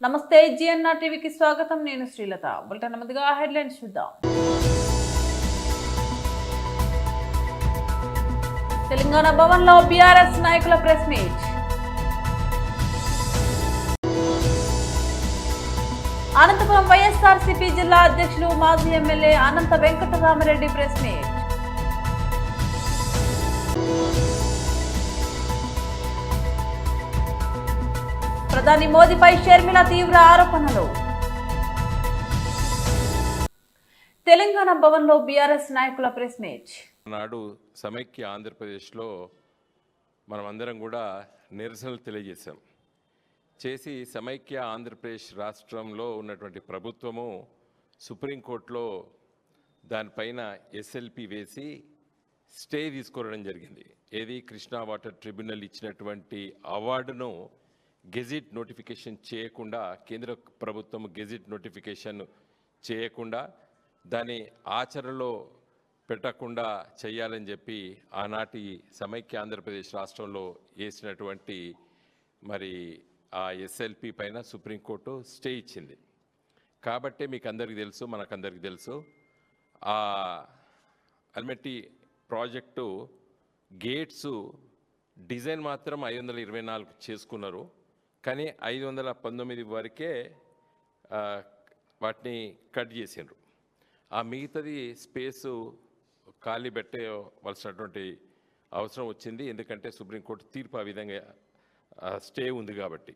నమస్తే జిఎన్ఆర్ టీవీకి స్వాగతం. నేను శ్రీలత. బులెటిన్ ముందుగా హెడ్లైన్స్ చూద్దాం. తెలంగాణ భవన్లో బీఆర్ఎస్ నాయకుల ప్రెస్ మీట్. అనంతపురం వైఎస్ఆర్సీపీ జిల్లా అధ్యక్షులు మాజీ ఎమ్మెల్యే అనంత వెంకటరామరెడ్డి ప్రెస్ మీట్. ప్రధాని మోదీపై షర్మిల తీవ్ర ఆరోపణలు. తెలంగాణ భవన్లో బీఆర్ఎస్ నాయకుల ప్రెస్ మీట్. నాడు సమైక్య ఆంధ్రప్రదేశ్లో మనమందరం కూడా నిరసనలు తెలియజేశాం. చేసి సమైక్య ఆంధ్రప్రదేశ్ రాష్ట్రంలో ఉన్నటువంటి ప్రభుత్వము సుప్రీంకోర్టులో దానిపైన ఎస్ఎల్పి వేసి స్టే తీసుకోవడం జరిగింది. ఏది కృష్ణా వాటర్ ట్రిబ్యునల్ ఇచ్చినటువంటి అవార్డును గెజిట్ నోటిఫికేషన్ చేయకుండా, కేంద్ర ప్రభుత్వం గెజిట్ నోటిఫికేషన్ చేయకుండా దాన్ని ఆచరణలో పెట్టకుండా చేయాలని చెప్పి ఆనాటి సమైక్య ఆంధ్రప్రదేశ్ రాష్ట్రంలో వేసినటువంటి మరి ఆ ఎస్ఎల్పి పైన సుప్రీంకోర్టు స్టే ఇచ్చింది. కాబట్టే మీకు అందరికీ తెలుసు, మనకందరికీ తెలుసు, ఆ అల్మెట్టి ప్రాజెక్టు గేట్స్ డిజైన్ మాత్రం 524 చేసుకున్నారు, కానీ 519 వరకే వాటిని కట్ చేసిండ్రు. ఆ మిగతాది స్పేసు ఖాళీ పెట్టవలసినటువంటి అవసరం వచ్చింది, ఎందుకంటే సుప్రీంకోర్టు తీర్పు ఆ విధంగా స్టే ఉంది కాబట్టి.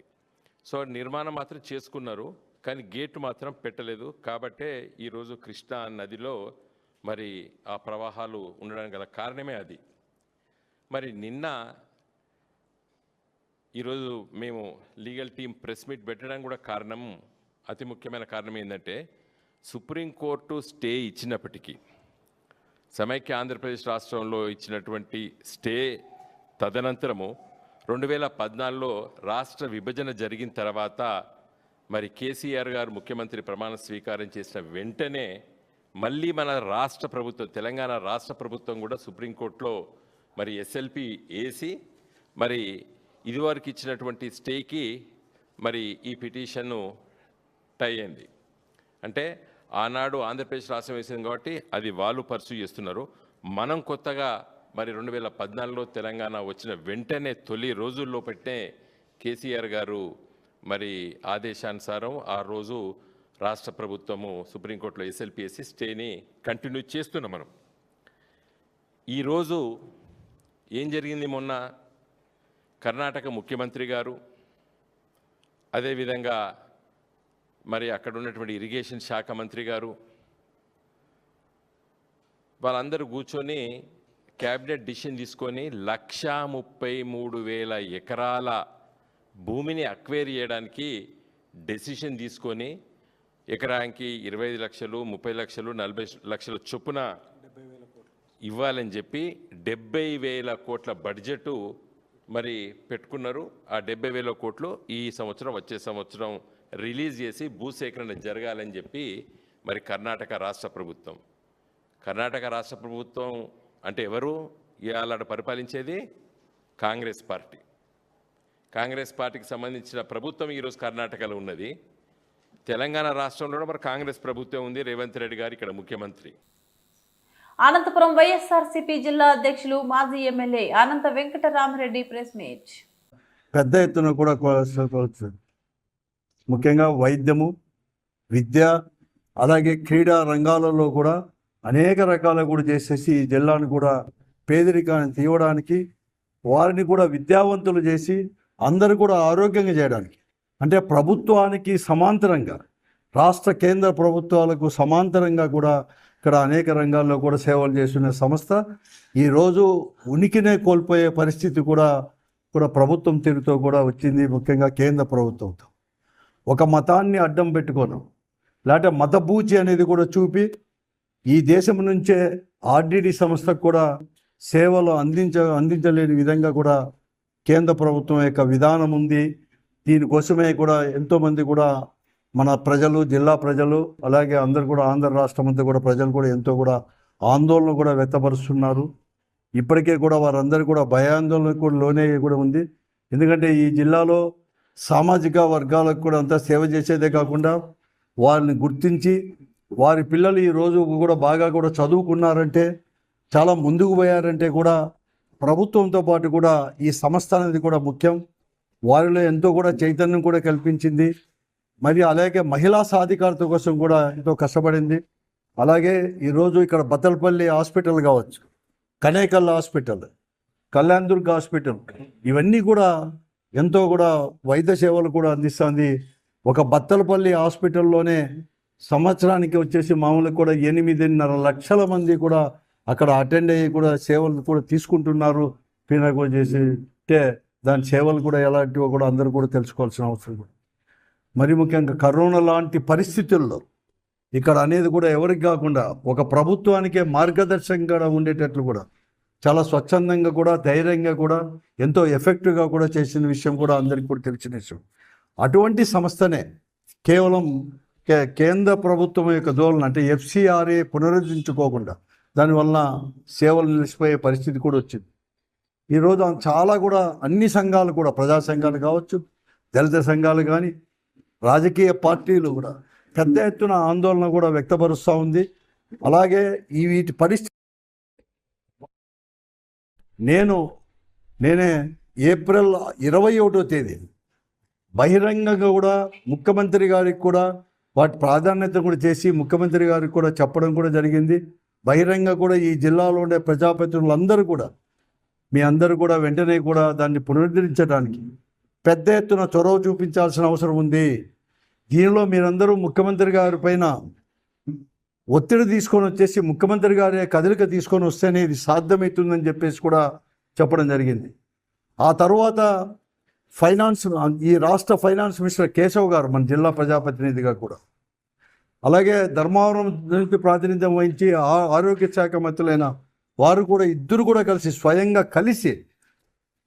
సో నిర్మాణం మాత్రం చేసుకున్నారు, కానీ గేట్ మాత్రం పెట్టలేదు. కాబట్టే ఈరోజు కృష్ణా నదిలో మరి ఆ ప్రవాహాలు ఉండడానికి గల కారణమే అది. మరి ఈరోజు మేము లీగల్ టీం ప్రెస్ మీట్ పెట్టడానికి కూడా కారణం, అతి ముఖ్యమైన కారణం ఏంటంటే, సుప్రీంకోర్టు స్టే ఇచ్చినప్పటికీ సమైక్య ఆంధ్రప్రదేశ్ రాష్ట్రంలో ఇచ్చినటువంటి స్టే తదనంతరము 2014లో రాష్ట్ర విభజన జరిగిన తర్వాత మరి కేసీఆర్ గారు ముఖ్యమంత్రి ప్రమాణ స్వీకారం చేసిన వెంటనే మళ్ళీ మన రాష్ట్ర ప్రభుత్వం, తెలంగాణ రాష్ట్ర ప్రభుత్వం కూడా సుప్రీంకోర్టులో మరి ఎస్ఎల్పి వేసి మరి ఇదివరకు ఇచ్చినటువంటి స్టేకి మరి ఈ పిటిషన్ను టై అయింది. అంటే ఆనాడు ఆంధ్రప్రదేశ్ రాష్ట్రం వేసింది కాబట్టి అది వాళ్ళు పర్సూ చేస్తున్నారు. మనం కొత్తగా మరి 2014లో తెలంగాణ వచ్చిన వెంటనే తొలి రోజుల్లో పెట్టే కేసీఆర్ గారు మరి ఆదేశానుసారం ఆ రోజు రాష్ట్ర ప్రభుత్వము సుప్రీంకోర్టులో ఎస్ఎల్పిఎస్సి స్టేని కంటిన్యూ చేస్తున్నాం. మనం ఈరోజు ఏం జరిగింది, మొన్న కర్ణాటక ముఖ్యమంత్రి గారు, అదేవిధంగా మరి అక్కడ ఉన్నటువంటి ఇరిగేషన్ శాఖ మంత్రి గారు వాళ్ళందరూ కూర్చొని క్యాబినెట్ డిసిషన్ తీసుకొని 1,33,000 ఎకరాల భూమిని అక్వైర్ చేయడానికి డెసిషన్ తీసుకొని ఎకరానికి 25 లక్షలు, 30 లక్షలు, 40 లక్షల చొప్పున ఇవ్వాలని చెప్పి 70,000 కోట్ల బడ్జెటు మరి పెట్టుకున్నారు. ఆ 70,000 కోట్లు ఈ సంవత్సరం, వచ్చే సంవత్సరం రిలీజ్ చేసి భూసేకరణ జరగాలని చెప్పి మరి కర్ణాటక రాష్ట్ర ప్రభుత్వం అంటే ఎవరు ఇవాళ పరిపాలించేది? కాంగ్రెస్ పార్టీకి సంబంధించిన ప్రభుత్వం ఈరోజు కర్ణాటకలో ఉన్నది. తెలంగాణ రాష్ట్రంలో మరి కాంగ్రెస్ ప్రభుత్వం ఉంది, రేవంత్ రెడ్డి గారు ఇక్కడ ముఖ్యమంత్రి. అనంతపురం వైఎస్ఆర్సీపీ జిల్లా అధ్యక్షులు మాజీ ఎమ్మెల్యే అనంత వెంకటరామరెడ్డి ప్రెస్ మీట్. పెద్ద ఎత్తున కూడా ముఖ్యంగా వైద్యము, విద్య, అలాగే క్రీడా రంగాలలో కూడా అనేక రకాలు కూడా చేసేసి ఈ జిల్లాను కూడా పేదరికాన్ని తీయడానికి, వారిని కూడా విద్యావంతులు చేసి అందరూ కూడా ఆరోగ్యంగా చేయడానికి, అంటే ప్రభుత్వానికి సమాంతరంగా, రాష్ట్ర కేంద్ర ప్రభుత్వాలకు సమాంతరంగా కూడా ఇక్కడ అనేక రంగాల్లో కూడా సేవలు చేస్తున్న సంస్థ ఈరోజు ఉనికినే కోల్పోయే పరిస్థితి కూడా ప్రభుత్వం తీరుతో కూడా వచ్చింది. ముఖ్యంగా కేంద్ర ప్రభుత్వంతో ఒక మతాన్ని అడ్డం పెట్టుకోను, లేకపోతే మతబూచి అనేది కూడా చూపి ఈ దేశం నుంచే ఆర్డిడి సంస్థకు కూడా సేవలు అందించలేని విధంగా కూడా కేంద్ర ప్రభుత్వం యొక్క విధానం ఉంది. దీనికోసమే కూడా ఎంతోమంది కూడా మన ప్రజలు, జిల్లా ప్రజలు, అలాగే అందరు కూడా ఆంధ్ర రాష్ట్రం అంతా కూడా ప్రజలు కూడా ఎంతో కూడా ఆందోళన కూడా వ్యక్తపరుస్తున్నారు. ఇప్పటికే కూడా వారందరూ కూడా భయాందోళనకు కూడా లోనే కూడా ఉంది. ఎందుకంటే ఈ జిల్లాలో సామాజిక వర్గాలకు కూడా అంతా సేవ చేసేదే కాకుండా వారిని గుర్తించి వారి పిల్లలు ఈరోజు కూడా బాగా కూడా చదువుకున్నారంటే, చాలా ముందుకు పోయారంటే కూడా ప్రభుత్వంతో పాటు కూడా ఈ సంస్థ అనేది కూడా ముఖ్యం. వారిలో ఎంతో కూడా చైతన్యం కూడా కల్పించింది. మరి అలాగే మహిళా సాధికారత కోసం కూడా ఎంతో కష్టపడింది. అలాగే ఈరోజు ఇక్కడ బత్తలపల్లి హాస్పిటల్ కావచ్చు, కనేకల్ హాస్పిటల్, కళ్యాణ్ దుర్గ్ హాస్పిటల్, ఇవన్నీ కూడా ఎంతో కూడా వైద్య సేవలు కూడా అందిస్తుంది. ఒక బత్తలపల్లి హాస్పిటల్లోనే సంవత్సరానికి వచ్చేసి మామూలుగా కూడా 8.5 లక్షల మంది కూడా అక్కడ అటెండ్ అయ్యి కూడా సేవలు కూడా తీసుకుంటున్నారు. పీనాకో చేసి అంటే దాని సేవలు కూడా ఎలాంటివో కూడా అందరూ కూడా తెలుసుకోవాల్సిన అవసరం కూడా. మరి ముఖ్యంగా కరోనా లాంటి పరిస్థితుల్లో ఇక్కడ అనేది కూడా ఎవరికి కాకుండా ఒక ప్రభుత్వానికే మార్గదర్శకంగా ఉండేటట్లు కూడా చాలా స్వచ్ఛందంగా కూడా ధైర్యంగా కూడా ఎంతో ఎఫెక్టివ్గా కూడా చేసిన విషయం కూడా అందరికీ కూడా తెలిసిన విషయం. అటువంటి సంస్థనే కేవలం కేంద్ర ప్రభుత్వం యొక్క ధోరణి అంటే FCRA పునరుద్ధరించుకోకుండా దానివల్ల సేవలు నిలిచిపోయే పరిస్థితి కూడా వచ్చింది. ఈరోజు చాలా కూడా అన్ని సంఘాలు కూడా, ప్రజా సంఘాలు కావచ్చు, దళిత సంఘాలు కానీ, రాజకీయ పార్టీలు కూడా పెద్ద ఎత్తున ఆందోళన కూడా వ్యక్తపరుస్తూ ఉంది. అలాగే వీటి పరిస్థితి నేనే ఏప్రిల్ 21వ తేదీ బహిరంగంగా కూడా ముఖ్యమంత్రి గారికి కూడా వాటి ప్రాధాన్యత కూడా చేసి ముఖ్యమంత్రి గారికి కూడా చెప్పడం కూడా జరిగింది. బహిరంగ కూడా ఈ జిల్లాలో ఉండే ప్రజాప్రతినిధులందరూ కూడా మీ అందరూ కూడా వెంటనే కూడా దాన్ని పునరుద్ధరించడానికి పెద్ద ఎత్తున చొరవ చూపించాల్సిన అవసరం ఉంది. దీనిలో మీరందరూ ముఖ్యమంత్రి గారి పైన ఒత్తిడి తీసుకొని వచ్చేసి ముఖ్యమంత్రి గారి కదలిక తీసుకొని వస్తేనే ఇది సాధ్యమవుతుందని చెప్పేసి కూడా చెప్పడం జరిగింది. ఆ తర్వాత ఈ రాష్ట్ర ఫైనాన్స్ మినిస్టర్ కేశవ్ గారు మన జిల్లా ప్రజాప్రతినిధిగా కూడా, అలాగే ధర్మవరం నుంచి ప్రాతినిధ్యం వహించి ఆరోగ్య శాఖ మంత్రులైన వారు కూడా ఇద్దరు కూడా కలిసి స్వయంగా కలిసి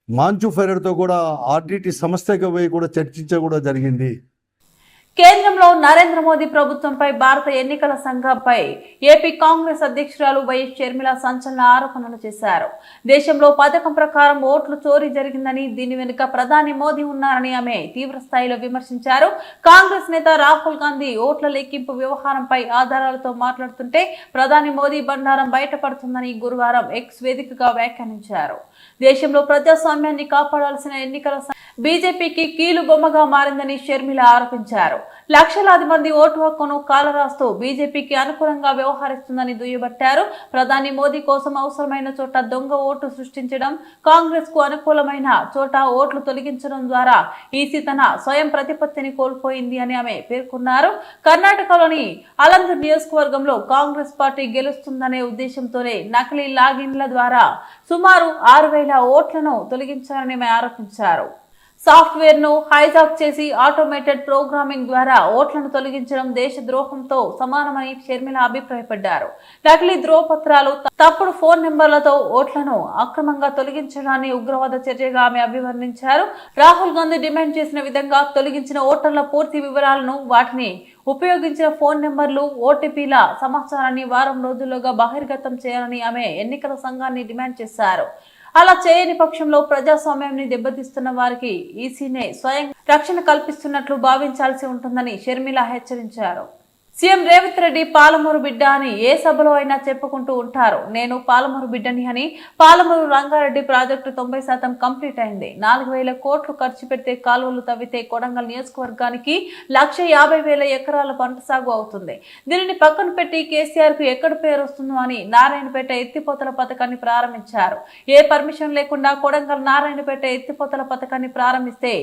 మాంచు ఫెరర్తో కూడా RTT సంస్థకి పోయి కూడా చర్చించ కూడా జరిగింది. కేంద్రంలో నరేంద్ర మోదీ ప్రభుత్వంపై భారత ఎన్నికల సంఘంపై ఏపీ కాంగ్రెస్ అధ్యక్షురాలు వైఎస్ షర్మిల సంచలన ఆరోపణలు చేశారు. దేశంలో పథకం ప్రకారం ఓట్లు చోరీ జరిగిందని, దీని వెనుక ప్రధాని మోదీ ఉన్నారని ఆమె తీవ్ర స్థాయిలో విమర్శించారు. కాంగ్రెస్ నేత రాహుల్ గాంధీ ఓట్ల లెక్కింపు వ్యవహారంపై ఆధారాలతో మాట్లాడుతుంటే ప్రధాని మోదీ బండారం బయటపడుతుందని గురువారం ఎక్స్ వేదికగా వ్యాఖ్యానించారు. దేశంలో ప్రజాస్వామ్యాన్ని కాపాడాల్సిన ఎన్నికల బీజేపీకి కీలు బొమ్మగా మారిందని షర్మిల ఆరోపించారు. లక్షలాది మంది ఓటు హక్కును కాలరాస్తూ బీజేపీకి అనుకూలంగా వ్యవహరిస్తుందని దుయ్యబట్టారు. ప్రధాని మోదీ కోసం అవసరమైన చోట దొంగ ఓటు సృష్టించడం, కాంగ్రెస్ కు అనుకూలమైన చోట ఓట్లు తొలగించడం ద్వారా ఈసీ తన స్వయం ప్రతిపత్తిని కోల్పోయింది అని ఆమె పేర్కొన్నారు. కర్ణాటకలోని అలందూర్ నియోజకవర్గంలో కాంగ్రెస్ పార్టీ గెలుస్తుందనే ఉద్దేశంతోనే నకిలీ లాగిన్ల ద్వారా సుమారు 6,000 ఓట్లను తొలగించారని ఆమె ఆరోపించారు. సాఫ్ట్వేర్ ను హైజాక్ చేసి ఆటోమేటెడ్ ప్రోగ్రామింగ్ ద్వారా ఓట్లను తొలగించడం దేశ ద్రోహంతో సమానమని షర్మిల అభిప్రాయపడ్డారు. నకిలీ ధ్రువపత్రాలు, తప్పుడు ఫోన్ నెంబర్లతో ఓట్లను అక్రమంగా తొలగించడాన్ని ఉగ్రవాద చర్యగా ఆమె అభివర్ణించారు. రాహుల్ గాంధీ డిమాండ్ చేసిన విధంగా తొలగించిన ఓటర్ల పూర్తి వివరాలను, వాటిని ఉపయోగించిన ఫోన్ నెంబర్లు, ఓటీపీల సమాచారాన్ని వారం రోజుల్లోగా బహిర్గతం చేయాలని ఆమె ఎన్నికల సంఘాన్ని డిమాండ్ చేశారు. అలా చేయని పక్షంలో ప్రజాస్వామ్యాన్ని దెబ్బతీస్తున్న వారికి ఈసీనే స్వయం రక్షణ కల్పిస్తున్నట్లు భావించాల్సి ఉంటుందని షర్మిల హెచ్చరించారు. సీఎం రేవంత్ రెడ్డి పాలమూరు బిడ్డ అని ఏ సభలో అయినా చెప్పుకుంటూ ఉంటారు. నేను పాలమూరు బిడ్డని అని. పాలమూరు రంగారెడ్డి ప్రాజెక్టు 90% కంప్లీట్ అయింది. 4,000 కోట్లు ఖర్చు పెడితే కాలువలు తవ్వితే కొడంగల్ నియోజకవర్గానికి 150,000 ఎకరాల పంట సాగు అవుతుంది. దీనిని పక్కన పెట్టి కేసీఆర్ కు ఎక్కడ పేరు వస్తుందో అని నారాయణపేట ఎత్తిపోతల పథకాన్ని ప్రారంభించారు. ఏ పర్మిషన్ లేకుండా కొడంగల్ నారాయణపేట ఎత్తిపోతల పథకాన్ని ప్రారంభిస్తే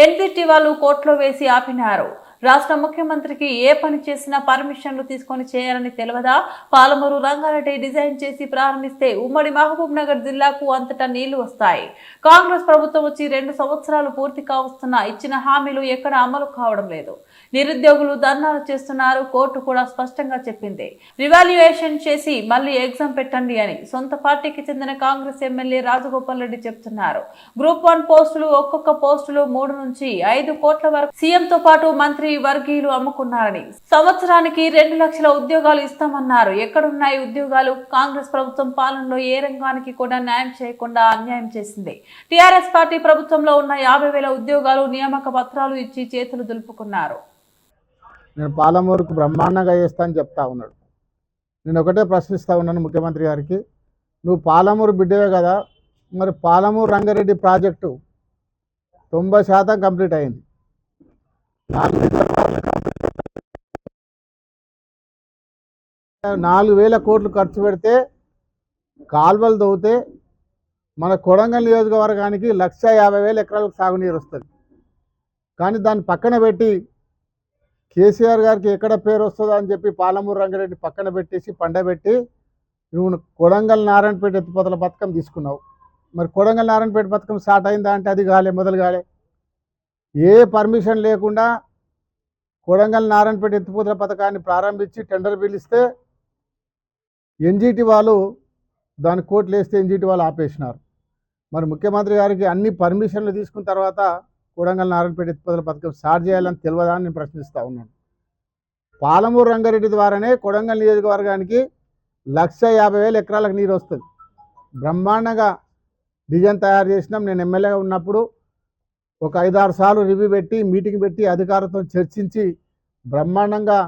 ఎన్జిటి వాళ్ళు కోర్టులో వేసి ఆపినారు. రాష్ట్ర ముఖ్యమంత్రికి ఏ పని చేసినా పర్మిషన్లు తీసుకొని చేయాలని తెలియదా? పాలమూరు రంగారెడ్డి డిజైన్ చేసి ప్రారంభిస్తే ఉమ్మడి మహబూబ్ నగర్ జిల్లాకు అంతటా నీళ్లు వస్తాయి. కాంగ్రెస్ ప్రభుత్వం వచ్చి 2 సంవత్సరాలు పూర్తి కావస్తున్నా ఇచ్చిన హామీలు ఎక్కడ అమలు కావడం లేదు. నిరుద్యోగులు ధర్నాలు చేస్తున్నారు. కోర్టు కూడా స్పష్టంగా చెప్పింది, రివాల్యుయేషన్ చేసి మళ్ళీ ఎగ్జామ్ పెట్టండి అని. సొంత పార్టీకి చెందిన కాంగ్రెస్ ఎమ్మెల్యే రాజగోపాల్ రెడ్డి చెప్తున్నారు. గ్రూప్ 1 పోస్టులు ఒక్కొక్క పోస్టులు 3 నుంచి 5 కోట్ల వరకు. సీఎంతో పాటు మంత్రి వర్గీయులు అమ్ముకున్నారని, సంవత్సరానికి 2 లక్షల ఉద్యోగాలు ఇస్తామన్నారు. ఎక్కడున్నాయి ఉద్యోగాలు? కాంగ్రెస్ ప్రభుత్వం పాలనలో ఏ రంగానికి కూడా న్యాయం చేయకుండా అన్యాయం చేసింది. టీఆర్ఎస్ పార్టీ ప్రభుత్వంలో ఉన్న 50,000 ఉద్యోగాలు నియామక పత్రాలు ఇచ్చి చేతులు దులుపుకున్నారు. నేను పాలమూరుకు బ్రహ్మాండంగా చేస్తా అని చెప్తా ఉన్నాడు. నేను ఒకటే ప్రశ్నిస్తూ ఉన్నాను ముఖ్యమంత్రి గారికి, నువ్వు పాలమూరు బిడ్డవే కదా, మరి పాలమూరు రంగారెడ్డి ప్రాజెక్టు 90% కంప్లీట్ అయింది. 4,000 కోట్లు ఖర్చు పెడితే కాల్వలు తవ్వితే మన కొడంగల్ నియోజకవర్గానికి 150,000 ఎకరాలకు సాగునీరు వస్తుంది. కానీ దాన్ని పక్కన పెట్టి కేసీఆర్ గారికి ఎక్కడ పేరు వస్తుందో అని చెప్పి పాలమూరు రంగారెడ్డి పక్కన పెట్టేసి పండబెట్టి నువ్వు కొడంగల్ నారాయణపేట ఎత్తిపోతల పథకం తీసుకున్నావు. మరి కొడంగల్ నారాయణపేట పథకం స్టార్ట్ అయిందా అంటే అది మొదలు కాలే. ఏ పర్మిషన్ లేకుండా కొడంగల్ నారాయణపేట ఎత్తిపోతల పథకాన్ని ప్రారంభించి టెండర్ పిలిస్తే ఎన్జీటీ వాళ్ళు దాని కోట్లు వేస్తే ఎన్జీటీ వాళ్ళు ఆపేసినారు. మరి ముఖ్యమంత్రి గారికి అన్ని పర్మిషన్లు తీసుకున్న తర్వాత కొడంగల్ నారాయణపేట ఎత్తిపోతల పథకం స్టార్ట్ చేయాలని తెలియదా అని నేను ప్రశ్నిస్తూ ఉన్నాను. పాలమూరు రంగారెడ్డి ద్వారానే కొడంగల్ నియోజకవర్గానికి 150,000 ఎకరాలకు నీరు వస్తుంది. బ్రహ్మాండంగా డిజైన్ తయారు చేసినాం. నేను ఎమ్మెల్యేగా ఉన్నప్పుడు ఒక 5-6 సార్లు రివ్యూ పెట్టి మీటింగ్ పెట్టి అధికారులతో చర్చించి బ్రహ్మాండంగా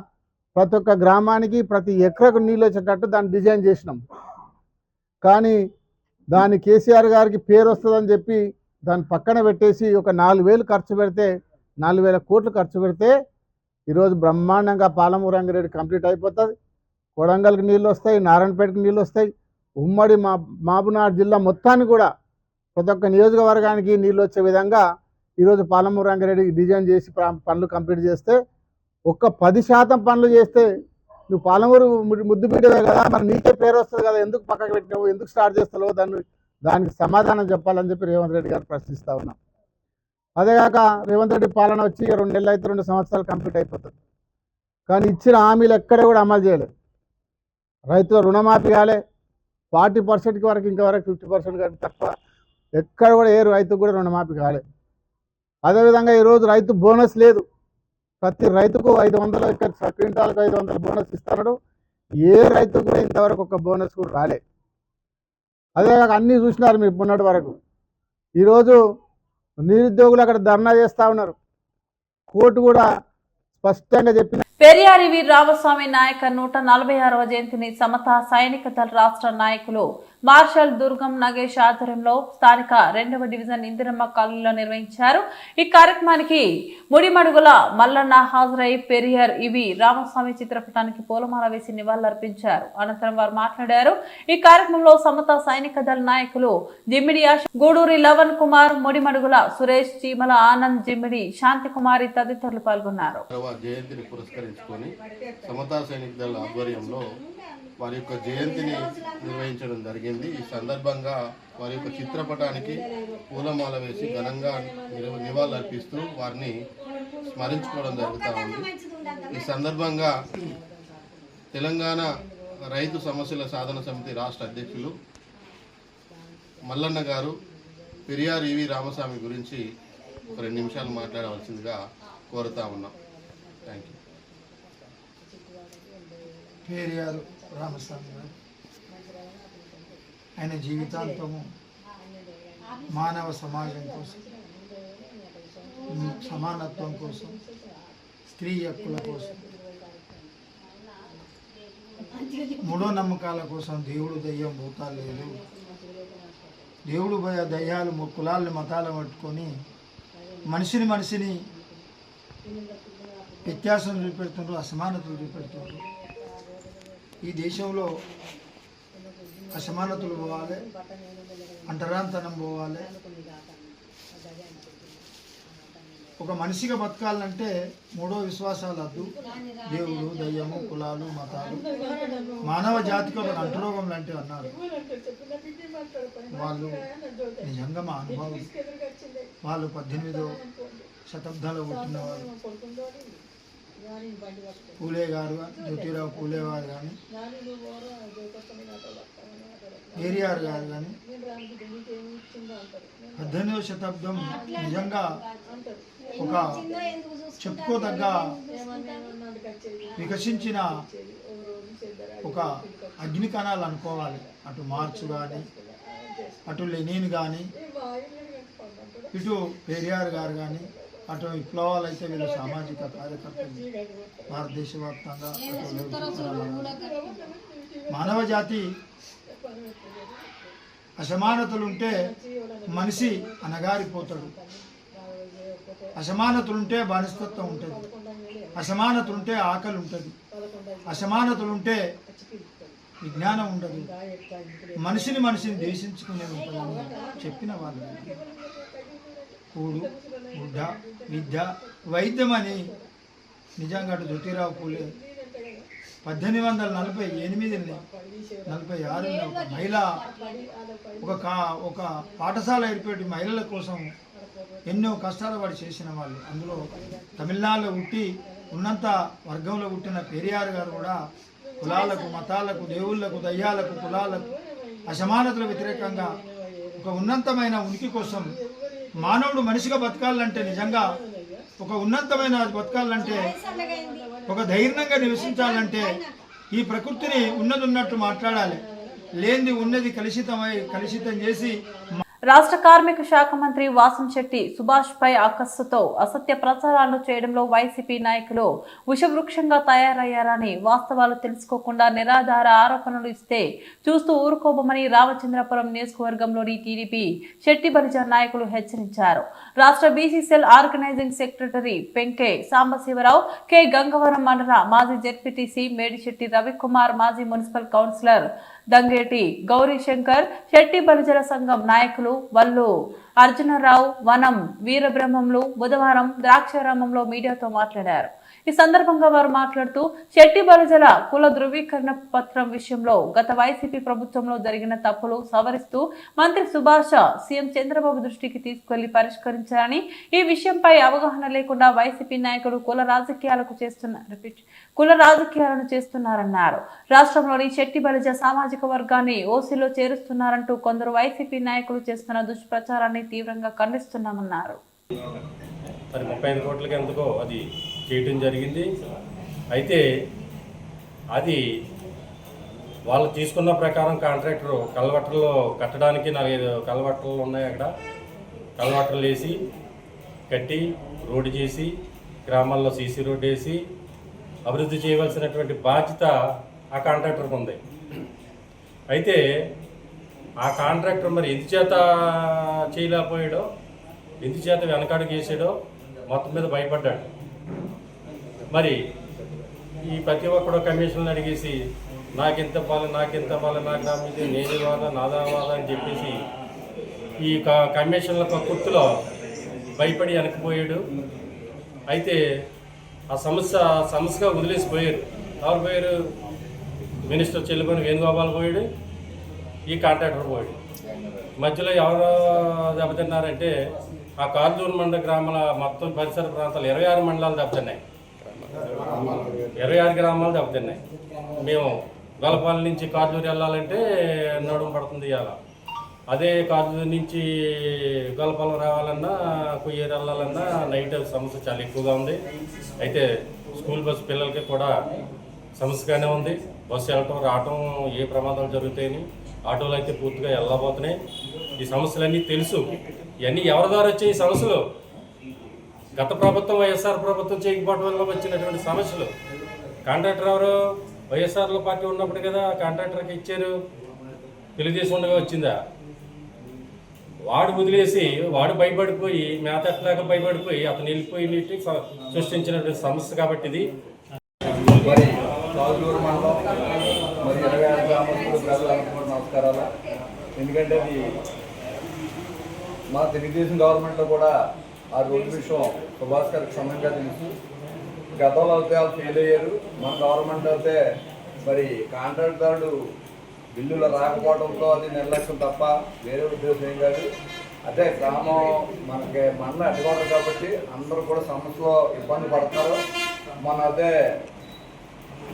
ప్రతి ఒక్క గ్రామానికి ప్రతి ఎకరకు నీళ్ళు వచ్చేటట్టు దాన్ని డిజైన్ చేసినాం. కానీ దాని కేసీఆర్ గారికి పేరు వస్తుందని చెప్పి దాన్ని పక్కన పెట్టేసి ఒక 4,000 ఖర్చు పెడితే 4,000 కోట్లు ఖర్చు పెడితే ఈరోజు బ్రహ్మాండంగా పాలమూరు రంగారెడ్డి కంప్లీట్ అయిపోతుంది. కొడంగల్కి నీళ్ళు వస్తాయి, నారాయణపేటకి నీళ్ళు వస్తాయి. ఉమ్మడి మహబూబ్నగర్ జిల్లా మొత్తాన్ని కూడా ప్రతి ఒక్క నియోజకవర్గానికి నీళ్ళు వచ్చే విధంగా ఈరోజు పాలమూరు రంగారెడ్డి డిజైన్ చేసి పనులు కంప్లీట్ చేస్తే, ఒక్క 10% పనులు చేస్తే నువ్వు పాలమూరు ముద్దు బిడ్డవే కదా, మరి నీకే పేరు వస్తుంది కదా, ఎందుకు పక్కకు పెట్టినావు, ఎందుకు స్టార్ట్ చేస్తావు, దానికి సమాధానం చెప్పాలని చెప్పి రేవంత్ రెడ్డి గారు ప్రశ్నిస్తూ ఉన్నాం. అదేగాక రేవంత్ రెడ్డి పాలన వచ్చి 2 నెలలు అయితే 2 సంవత్సరాలు కంప్లీట్ అయిపోతుంది. కానీ ఇచ్చిన హామీలు ఎక్కడ కూడా అమలు చేయలేదు. రైతుల రుణమాఫీ కాలే, 40% వరకు ఇంతవరకు 50% కంటే తక్కువ, ఎక్కడ కూడా ఏ రైతుకు కూడా రుణమాఫీ కాలే. అదేవిధంగా ఈరోజు రైతు బోనస్ లేదు. ప్రతి రైతుకు 500 క్వింటాలకు 500 బోనస్ ఇస్తున్నాడు. ఏ రైతు కూడా ఇంతవరకు ఒక బోనస్ కూడా రాలే. అదేవిధంగా అన్నీ చూసినారు మీరు మొన్నటి వరకు. ఈరోజు నిరుద్యోగులు అక్కడ ధర్నా చేస్తూ ఉన్నారు. కోర్టు కూడా స్పష్టంగా చెప్పిన పెరియార్ వి రామస్వామి నాయక 146వ జయంతిని సమతా సైనిక దళ రాష్ట్ర నాయకులు మార్షల్ దుర్గం నగేష్ ఆధ్వర్యంలో స్థానిక 2వ డివిజన్ ఇందిరమ్మ కాలనీలో నిర్వహించారు. ఈ కార్యక్రమానికి ముడిమడుగుల మల్లన్న హాజరై పెరియార్ ఇవి రామస్వామి చిత్రపటానికి పూలమాల వేసి నివాళులర్పించారు. అనంతరం వారు మాట్లాడారు. ఈ కార్యక్రమంలో సమతా సైనిక దళ నాయకులు జిమ్మిడి గూడూరి లవన్ కుమార్, ముడిమడుగుల సురేష్, చీమల ఆనంద్, జిమ్మిడి శాంతికుమారి తదితరులు పాల్గొన్నారు. సమతా సైనిక దళ ఆధ్వర్యంలో వారి యొక్క జయంతిని నిర్వహించడం జరిగింది. ఈ సందర్భంగా వారి యొక్క చిత్రపటానికి పూలమాల వేసి ఘనంగా నివాళులర్పిస్తూ వారిని స్మరించుకోవడం జరుగుతూ ఉంది. ఈ సందర్భంగా తెలంగాణ రైతు సమస్యల సాధన సమితి రాష్ట్ర అధ్యక్షులు మల్లన్న గారు పెరియార్ ఇవి రామస్వామి గురించి 2 నిమిషాలు మాట్లాడవలసిందిగా కోరుతా ఉన్నాం. Thank you. పెరియార్ రామస్వామి గారు ఆయన జీవితాంతము మానవ సమాజం కోసం, సమానత్వం కోసం, స్త్రీ హక్కుల కోసం, మూఢనమ్మకాల కోసం దేవుడు దయ్యం భూతాలు లేదు, దేవుడు దయ్యాలు కులాలను మతాలు పట్టుకొని మనిషిని వ్యత్యాసం చూపెడుతుండ్రు, అసమానతలు చూపెడుతుండ్రు. ఈ దేశంలో అసమానతలు పోవాలి, అంటరాంతనం పోవాలి. ఒక మనిషిగా బతకాలంటే 3 విశ్వాసాలు వద్దు. దేవుడు, దయ్యము, కులాలు, మతాలు, మానవ జాతికి ఒక అంటురోగం లాంటివి అన్నారు. వాళ్ళు నిజంగా మా అనుభవం. వాళ్ళు 18వ శతాబ్దంలో పుట్టిన వాళ్ళు. పూలే గారు, జ్యోతిరావు పూలే వారు కానీ, ఏరియార్ గారు కానీ 18వ శతాబ్దం నిజంగా ఒక చెప్పుకోదగ్గ వికసించిన ఒక అగ్ని కణాలు అనుకోవాలి. అటు మార్క్స్ కానీ, అటు లెనిన్ కానీ, ఇటు పెరియార్ గారు కానీ, అటు విప్లవాలు అయితే వీళ్ళు సామాజిక కార్యకర్తలు భారతదేశ వ్యాప్తంగా. మానవ జాతి అసమానతలుంటే మనిషి అనగారిపోతాడు, అసమానతలుంటే బానిసత్వం ఉంటుంది, అసమానతలుంటే ఆకలి ఉంటుంది, అసమానతలుంటే విజ్ఞానం ఉండదు, మనిషిని ద్వేషించుకునే ఉంటుందని చెప్పిన వాళ్ళు. కూడు, గుడ్డ, విద్య, వైద్యం అని నిజంగా అటు జ్యోతిరావు పూలే 1848 46 ఒక మహిళ ఒక పాఠశాల ఏర్పడి మహిళల కోసం ఎన్నో కష్టాలు వాడు చేసిన వాళ్ళు. అందులో తమిళనాడులో పుట్టి ఉన్నంత వర్గంలో పుట్టిన పెరియార్ గారు కూడా కులాలకు, మతాలకు, దేవుళ్లకు, దయ్యాలకు, కులాలకు, అసమానతల వ్యతిరేకంగా ఒక ఉన్నతమైన ఉనికి కోసం మానవుడు మనిషిగా బతకాలంటే, నిజంగా ఒక ఉన్నతమైన బతకాలంటే, ఒక ధైర్యంగా నివసించాలంటే ఈ ప్రకృతిని ఉన్నట్టు మాట్లాడాలి. లేనిది ఉన్నది కలుషితం చేసి. రాష్ట్ర కార్మిక శాఖ మంత్రి వాసంశెట్టి సుభాష్ పై అక్కస్సుతో అసత్య ప్రచారాలను చేయడంలో వైసీపీ నాయకులు విషవృక్షంగా తయారయ్యారని, వాస్తవాలు తెలుసుకోకుండా నిరాధార ఆరోపణలు ఇస్తే చూస్తూ ఊరుకోబోమని రామచంద్రపురం నియోజకవర్గంలోని టీడీపీ శెట్టి బలిజ నాయకులు హెచ్చరించారు. రాష్ట్ర BCCL organizing secretary Penke Sambasivarao, K Gangavaram మండల మాజీ జెడ్పీటీసీ మేడిశెట్టి రవికుమార్, మాజీ మున్సిపల్ కౌన్సిలర్ దంగేటి గౌరీశంకర్, శెట్టి బలిజల సంఘం నాయకులు వల్లు అర్జునరావు, వనం వీరబ్రహ్మంలు బుధవారం ద్రాక్షారామంలో మీడియాతో మాట్లాడారు. ఈ సందర్భంగా వారు మాట్లాడుతూ శెట్టి బలిజల కుల ధృవీకరణ పత్రం విషయంలో గత వైసీపీ ప్రభుత్వంలో జరిగిన తప్పులు సవరిస్తూ మంత్రి సుభాష్ సీఎం చంద్రబాబు దృష్టికి తీసుకెళ్లి పరిష్కరించారని, ఈ విషయంపై అవగాహన లేకుండా వైసీపీ నాయకులు కుల రాజకీయాలను చేస్తున్నారన్నారు. రాష్ట్రంలోని శెట్టి బలిజ సామాజిక వర్గాన్ని ఓసీలో చేరుస్తున్నారంటూ కొందరు వైసీపీ నాయకులు చేస్తున్న దుష్ప్రచారాన్ని తీవ్రంగా ఖండిస్తున్నామన్నారు. 35 కోట్లకి ఎందుకో అది చేయటం జరిగింది. అయితే అది వాళ్ళు తీసుకున్న ప్రకారం కాంట్రాక్టర్ కల్వర్టర్లో కట్టడానికి 4-5 కల్వర్టర్లు ఉన్నాయి. అక్కడ కల్వర్టర్లు వేసి కట్టి రోడ్డు చేసి గ్రామాల్లో సీసీ రోడ్డు వేసి అభివృద్ధి చేయవలసినటువంటి బాధ్యత ఆ కాంట్రాక్టర్కి ఉంది. అయితే ఆ కాంట్రాక్టర్ మరి ఎందుచేత చేయలేకపోయాడో, ఎందుచేత వెనకాడికి వేసాడో మొత్తం మీద భయపడ్డాడు. మరి ఈ ప్రతి ఒక్కడు కమిషన్లు అడిగేసి నాకెంత ఇవ్వాలి, నా గ్రామం ఇది, నేను ఇవ్వాలా, నాదా ఇవ్వాలా అని చెప్పేసి ఈ కమిషన్ల కుర్తులో భయపడి వెనక్కిపోయాడు. అయితే ఆ సమస్యగా వదిలేసిపోయారు. ఎవరు పోయారు? మినిస్టర్ చెల్లిపోయిన వేణుగోపాల్ పోయాడు, ఈ కాంట్రాక్టర్ పోయాడు. మధ్యలో ఎవరు దెబ్బతిన్నారంటే ఆ కార్దూర్ మండల గ్రామాల మొత్తం పరిసర ప్రాంతాలు 26 మండలాలు దెబ్బతిన్నాయి. 26 గ్రామాలు దెబ్బతిన్నాయి. మేము గొల్లపాలెం నుంచి కార్దూరు వెళ్ళాలంటే నడుము పడుతుంది ఇవాళ. అదే కార్దూరు నుంచి గొల్లపాలెం రావాలన్నా, కొయ్యేరు వెళ్ళాలన్నా నైట్ సమస్య చాలా ఎక్కువగా ఉంది. అయితే స్కూల్ బస్సు పిల్లలకి కూడా సమస్యగానే ఉంది. బస్సు వెళ్ళటం రావటం ఏ ప్రమాదాలు జరుగుతాయని, ఆటోలు అయితే పూర్తిగా వెళ్ళబోతున్నాయి. ఈ సమస్యలన్నీ తెలుసు. ఇవన్నీ ఎవరి ద్వారా వచ్చాయి ఈ సమస్యలు? గత ప్రభుత్వం వైఎస్ఆర్ ప్రభుత్వం చేయకపోవడం వల్ల వచ్చినటువంటి సమస్యలు. కాంట్రాక్టర్ ఎవరు? వైఎస్ఆర్లో పార్టీ ఉన్నప్పుడు కదా కాంట్రాక్టర్కి ఇచ్చారు. తెలుగుదేశం ఉండగా వచ్చిందా? వాడు వదిలేసి వాడు భయపడిపోయి మేతట్లాగా భయపడిపోయి అతను వెళ్ళిపోయి సృష్టించినటువంటి సమస్య కాబట్టి ఇది. మరి రాజూరు మండలం మరి 26 గ్రామస్తులు ప్రజలకు కూడా నమస్కారాలు. ఎందుకంటే అది మా తెలుగుదేశం గవర్నమెంట్లో కూడా ఆ రోడ్డు విషయం సుభాష్ గారికి క్షుణ్ణంగా తెలుసు. గతంలో అయితే వాళ్ళు ఫెయిల్ అయ్యారు. మన గవర్నమెంట్ అయితే మరి కాంట్రాక్టర్లు బిల్లులు రాకపోవడంతో అది నిర్లక్ష్యం తప్ప వేరే ఉద్దేశం ఏం కాదు. అదే గ్రామం మనకి మండలం అడ్డుకోవడం కాబట్టి అందరూ కూడా సమస్యలో ఇబ్బంది పడతారు. మొన్న అదే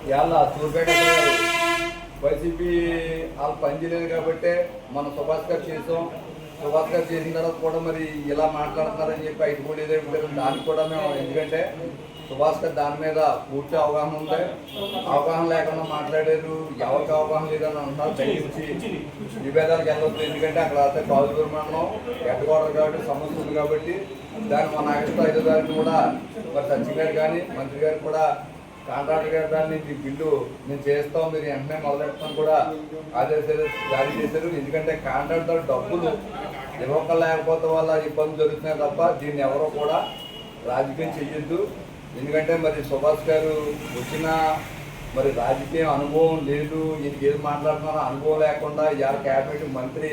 ఇవాళ సూర్యపేట వైసీపీ వాళ్ళు పనిచేయలేదు కాబట్టి మన సుభాష్ గారు చేసాం. సుభాష్ గారు చేసిన తర్వాత కూడా మరి ఇలా మాట్లాడుతున్నారని చెప్పి అయితే కూడా ఏదైతే దానికి కూడా మేము, ఎందుకంటే సుభాష్ గారు దాని మీద పూర్తి అవగాహన ఉంది. అవగాహన లేకుండా మాట్లాడారు, ఎవరికి అవగాహన లేదని అంటున్నారు. దయచేసి విభేదాలకు వెళ్ళొద్దు. ఎందుకంటే అక్కడ అయితే కాజులూరు మండలం ఎట్టగోడలు కాబట్టి సమస్య ఉంది కాబట్టి దాన్ని మన ఆగస్టు 5వ తారీఖు కూడా మరి సచిన్ గారు కానీ మంత్రి గారు కూడా కాంట్రాక్టర్ గారు దాన్ని ఈ బిల్లు మేము చేస్తాం, మీరు వెంటనే మొదలెడతాం కూడా ఆదేశాలు జారీ చేశారు. ఎందుకంటే కాంట్రాక్టర్ డబ్బులు ఇవ్వలేకపోతే వల్ల ఇబ్బందులు జరుగుతున్నాయి తప్ప దీన్ని ఎవరో కూడా రాజకీయం చెయ్యొద్దు. ఎందుకంటే మరి సుభాష్ గారు వచ్చిన మరి రాజకీయ అనుభవం లేదు, ఈయనకి ఏది మాట్లాడుతున్నారో అనుభవం లేకుండా ఇవాళ క్యాబినెట్ మంత్రి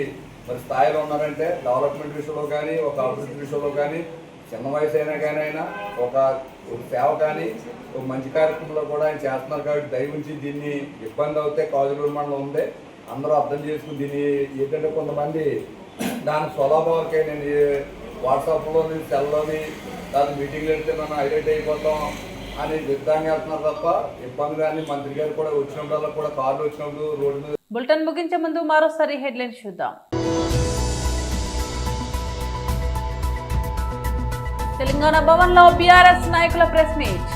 మరి స్థాయిలో ఉన్నారంటే డెవలప్మెంట్ విషయంలో కానీ ఒక అభివృద్ధి విషయంలో కానీ చిన్న వయసు అయినా కానీ అయినా ఒక సేవ కానీ ఒక మంచి కార్యక్రమంలో కూడా ఆయన చేస్తున్నారు. కాబట్టి దయవుంచి దీన్ని ఇబ్బంది అవుతే కాజులూరు మండలం ఉంది, అందరూ అర్థం చేసుకుని దీన్ని ఏంటంటే కొంతమంది దాని స్వలాభాలకే నేను వాట్సాప్లోని సెల్లోని దాని మీటింగ్లు వెళ్తే మనం హైలైట్ అయిపోతాం అని విధంగా వెళ్తున్నారు తప్ప ఇబ్బంది కానీ మంత్రి గారు కూడా వచ్చినప్పుడు కూడా కార్లు వచ్చినప్పుడు రోడ్డు మీద. బులెటిన్ ముగించే ముందు మరోసారి హెడ్లైన్స్ చూద్దాం. తెలంగాణ భవన్ లో బీఆర్ఎస్ నాయకుల ప్రెస్ మీట్.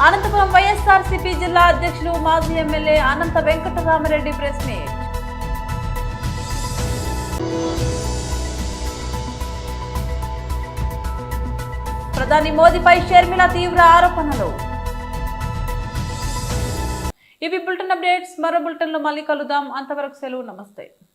అనంతపురం వైఎస్ఆర్సీపీ జిల్లా అధ్యక్షులు మాజీ ఎమ్మెల్యే అనంత వెంకటరామరెడ్డి ప్రెస్ మీట్. ప్రధాని మోదీపై షర్మిల తీవ్ర ఆరోపణలు. ఇవి బులెటిన్ అప్డేట్స్. మరో బులెటిన్ లో మళ్ళీ కలుద్దాం. అంతవరకు సెలవు. నమస్తే.